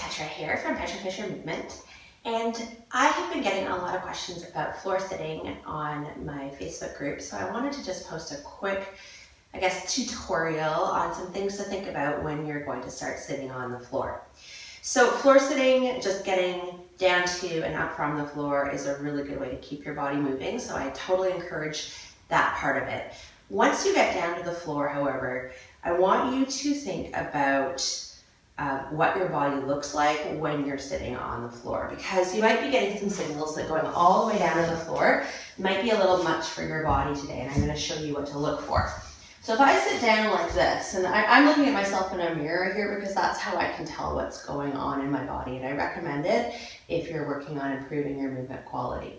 Petra here from Petra Fisher Movement, and I have been getting a lot of questions about floor sitting on my Facebook group, so I wanted to just post a quick, tutorial on some things to think about when you're going to start sitting on the floor. So floor sitting, just getting down to and up from the floor, is a really good way to keep your body moving, so I totally encourage that part of it. Once you get down to the floor, however, I want you to think about what your body looks like when you're sitting on the floor, because you might be getting some signals that going all the way down to the floor might be a little much for your body today, and I'm going to show you what to look for. So if I sit down like this, and I'm looking at myself in a mirror here because that's how I can tell what's going on in my body, and I recommend it if you're working on improving your movement quality.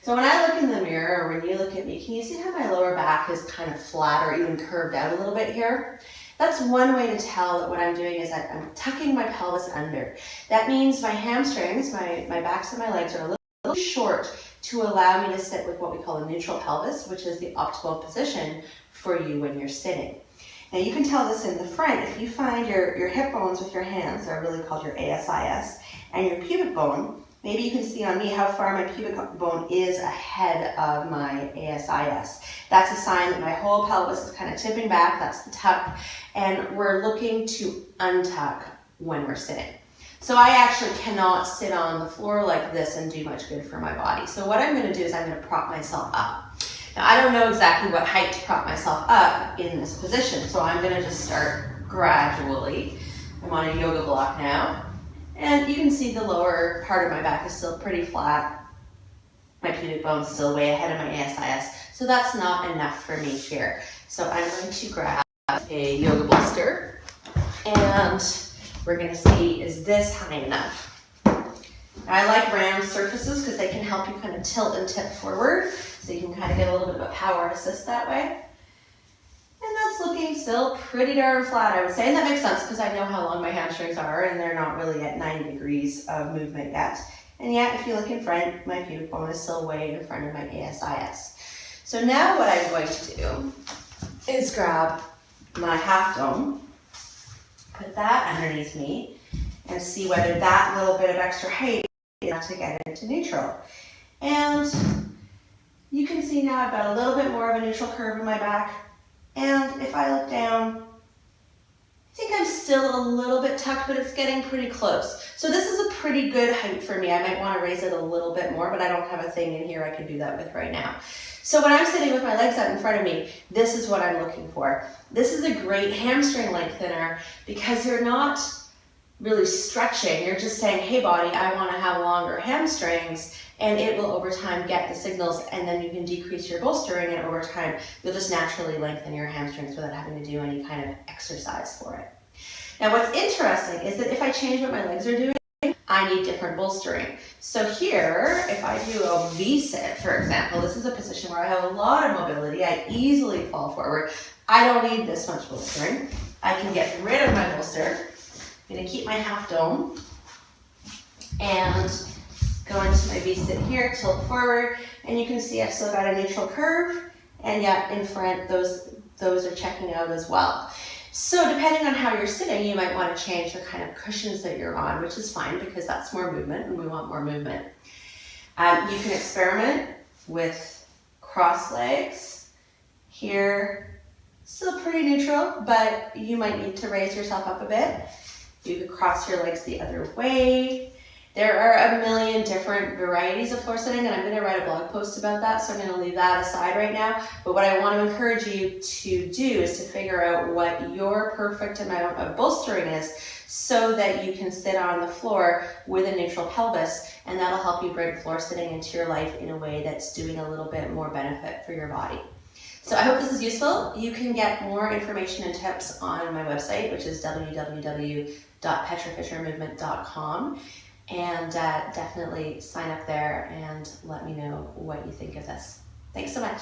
So when I look in the mirror, or when you look at me, can you see how my lower back is kind of flat or even curved out a little bit here? That's one way to tell that what I'm doing is that I'm tucking my pelvis under. That means my hamstrings, my backs and my legs are a little short to allow me to sit with what we call a neutral pelvis, which is the optimal position for you when you're sitting. Now you can tell this in the front. If you find your hip bones with your hands are really called your ASIS, and your pubic bone, maybe you can see on me how far my pubic bone is ahead of my ASIS. That's a sign that my whole pelvis is kind of tipping back. That's the tuck. And we're looking to untuck when we're sitting. So I actually cannot sit on the floor like this and do much good for my body. So what I'm going to do is I'm going to prop myself up. Now I don't know exactly what height to prop myself up in this position, so I'm going to just start gradually. I'm on a yoga block now. And you can see the lower part of my back is still pretty flat. My pubic bone is still way ahead of my ASIS, so that's not enough for me here. So I'm going to grab a yoga bolster, and we're going to see, is this high enough? I like round surfaces because they can help you kind of tilt and tip forward, so you can kind of get a little bit of a power assist that way. And that's looking still pretty darn flat, I would say. And that makes sense because I know how long my hamstrings are and they're not really at 90 degrees of movement yet. And yet, if you look in front, my pubic bone is still way in front of my ASIS. So now what I'm going to do is grab my half dome, put that underneath me, and see whether that little bit of extra height is enough to get into neutral. And you can see now I've got a little bit more of a neutral curve in my back. And if I look down, I think I'm still a little bit tucked, but it's getting pretty close. So this is a pretty good height for me. I might want to raise it a little bit more, but I don't have a thing in here I can do that with right now. So when I'm sitting with my legs out in front of me, this is what I'm looking for. This is a great hamstring lengthener because you're not really stretching. You're just saying, hey body, I want to have longer hamstrings, and it will over time get the signals, and then you can decrease your bolstering, and over time you'll just naturally lengthen your hamstrings without having to do any kind of exercise for it. Now what's interesting is that if I change what my legs are doing, I need different bolstering. So here, if I do a V-sit, for example, this is a position where I have a lot of mobility. I easily fall forward. I don't need this much bolstering. I can get rid of my bolster. I'm going to keep my half dome and go into my V-sit here, tilt forward, and you can see I've still got a neutral curve, and yet in front, those are checking out as well. So depending on how you're sitting, you might want to change the kind of cushions that you're on, which is fine because that's more movement, and we want more movement. You can experiment with cross legs. Here, still pretty neutral, but you might need to raise yourself up a bit. You could cross your legs the other way. There are a million different varieties of floor sitting, and I'm going to write a blog post about that, so I'm going to leave that aside right now. But what I want to encourage you to do is to figure out what your perfect amount of bolstering is so that you can sit on the floor with a neutral pelvis, and that'll help you bring floor sitting into your life in a way that's doing a little bit more benefit for your body. So I hope this is useful. You can get more information and tips on my website, which is www.petrafishermovement.com. And definitely sign up there and let me know what you think of this. Thanks so much.